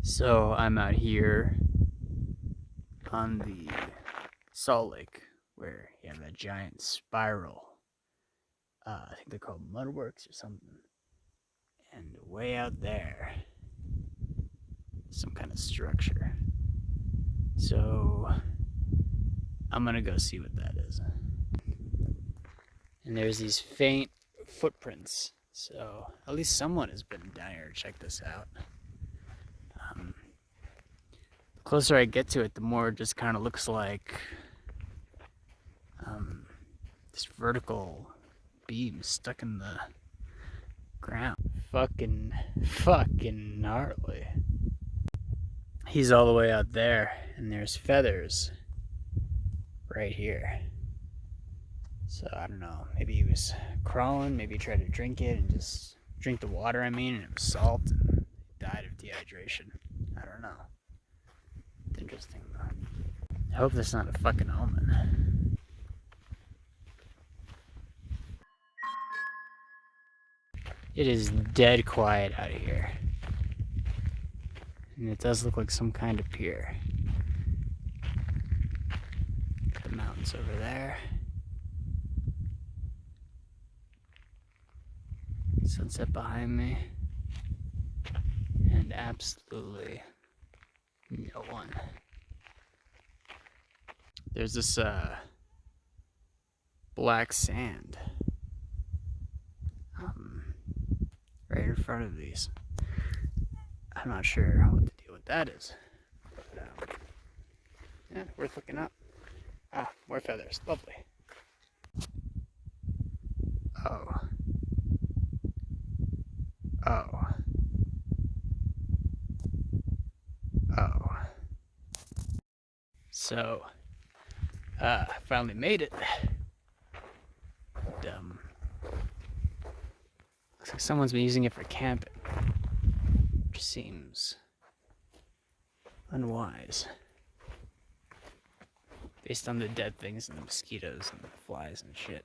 So I'm out here on the Salt Lake where you have that giant spiral. I think they're called mudworks or something. And way out there, some kind of structure. So I'm gonna go see what that is. And there's these faint footprints. So at least someone has been down here to check this out. The closer I get to it, the more it just kind of looks like this vertical beam stuck in the ground. Fucking gnarly. He's all the way out there, and there's feathers right here. So I don't know, maybe he was crawling, maybe he tried to drink it and just drink the water, and it was salt and died of dehydration. I don't know. It's interesting though. I hope that's not a fucking omen. It is dead quiet out here. And it does look like some kind of pier. The mountains over there. Sunset behind me. And absolutely no one. There's this black sand right in front of these. I'm not sure what the deal with that is. But, yeah, worth looking up. Ah, more feathers. Lovely. Oh. Oh. Oh. So, I finally made it. But, looks like someone's been using it for camping. Which seems unwise. Based on the dead things and the mosquitoes and the flies and shit.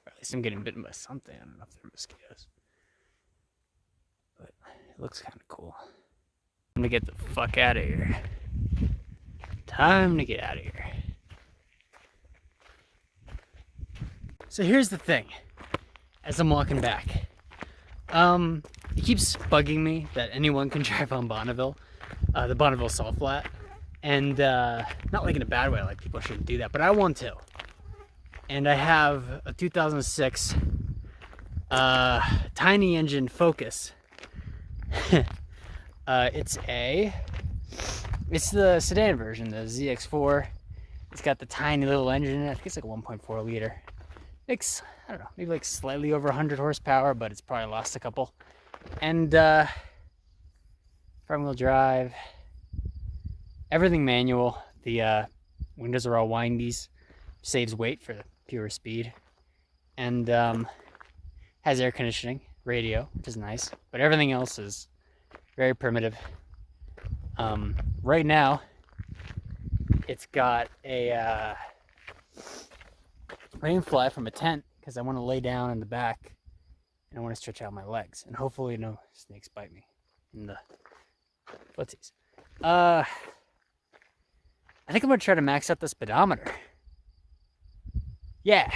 Or at least I'm getting bitten by something. I don't know if they're mosquitoes. But it looks kind of cool. Time to get the fuck out of here. Time to get out of here. So here's the thing. As I'm walking back. It keeps bugging me that anyone can drive on Bonneville. The Bonneville Salt Flat. And not like in a bad way, like people shouldn't do that, but I want to. And I have a 2006 tiny engine Focus. It's the sedan version, the ZX4. It's got the tiny little engine in it. I think it's like a 1.4 liter. Makes, I don't know, maybe like slightly over 100 horsepower, but it's probably lost a couple. And front wheel drive. Everything manual. The windows are all windies. Saves weight for pure speed. And has air conditioning, radio, which is nice. But everything else is very primitive. Right now, it's got a rainfly from a tent because I want to lay down in the back and I want to stretch out my legs. And hopefully no snakes bite me in the footsies. I think I'm going to try to max out the speedometer. Yeah.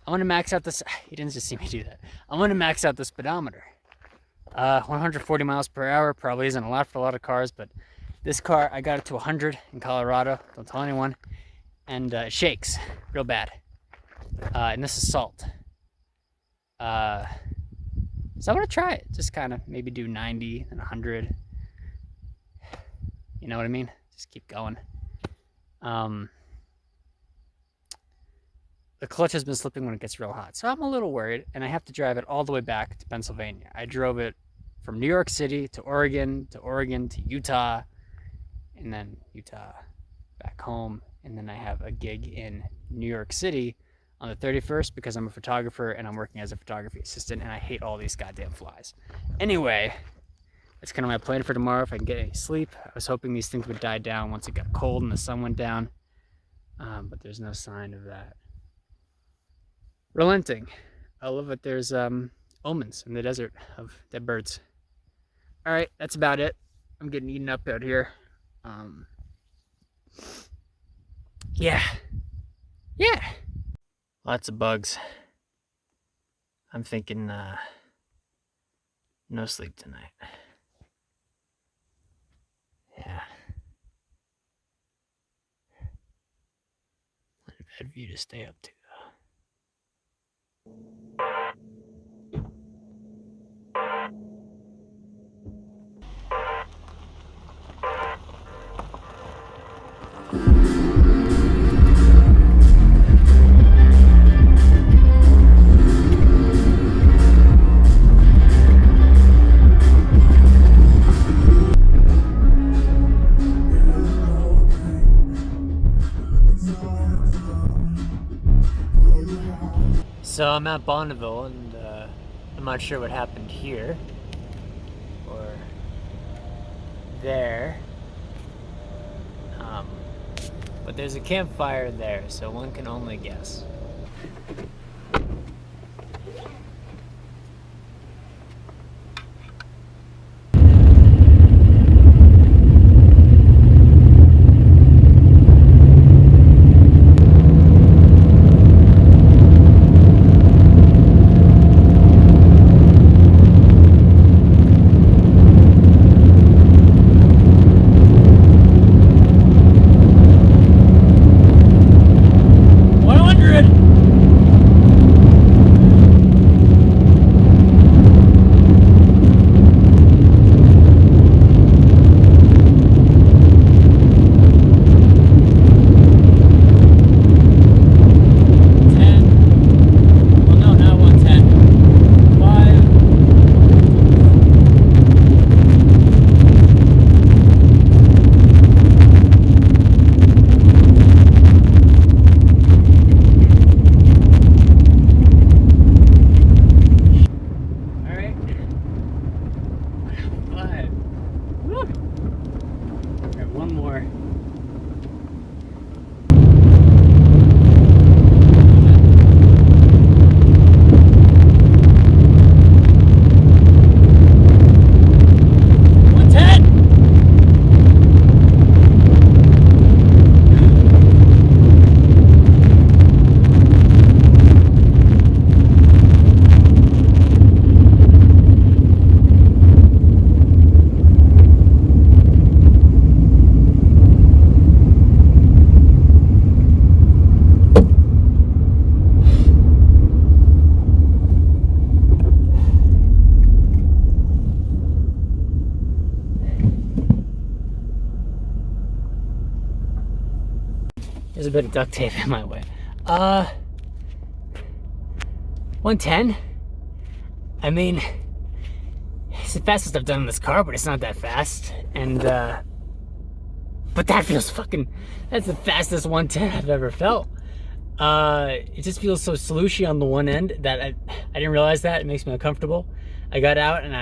I'm going to max out this. You didn't just see me do that. I'm going to max out the speedometer. 140 miles per hour probably isn't a lot for a lot of cars, but this car, I got it to 100 in Colorado. Don't tell anyone. And it shakes real bad. And this is salt. So I'm going to try it. Just kind of maybe do 90 and 100. You know what I mean? Just keep going. The clutch has been slipping when it gets real hot. So I'm a little worried, and I have to drive it all the way back to Pennsylvania. I drove it from New York City to Oregon to Utah, and then Utah back home. And then I have a gig in New York City on the 31st because I'm a photographer and I'm working as a photography assistant, and I hate all these goddamn flies. Anyway, that's kind of my plan for tomorrow if I can get any sleep. I was hoping these things would die down once it got cold and the sun went down, but there's no sign of that relenting. I love it. There's omens in the desert of dead birds. All right, that's about it. I'm getting eaten up out here. Yeah. Lots of bugs. I'm thinking no sleep tonight. Yeah. Not a bad view to stay up to, though. So I'm at Bonneville, and I'm not sure what happened here or there, but there's a campfire there, so one can only guess. One more. There's a bit of duct tape in my way. 110? I mean, it's the fastest I've done in this car, but it's not that fast. And, but that feels that's the fastest 110 I've ever felt. It just feels so slushy on the one end that I didn't realize that. It makes me uncomfortable. I got out and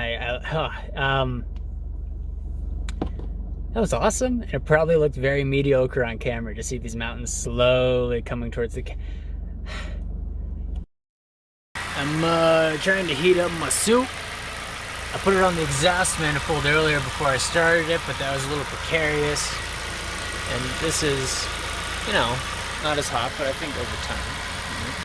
that was awesome. It probably looked very mediocre on camera to see these mountains slowly coming towards the I'm trying to heat up my soup. I put it on the exhaust manifold earlier before I started it, but that was a little precarious. And this is, you know, not as hot, but I think over time.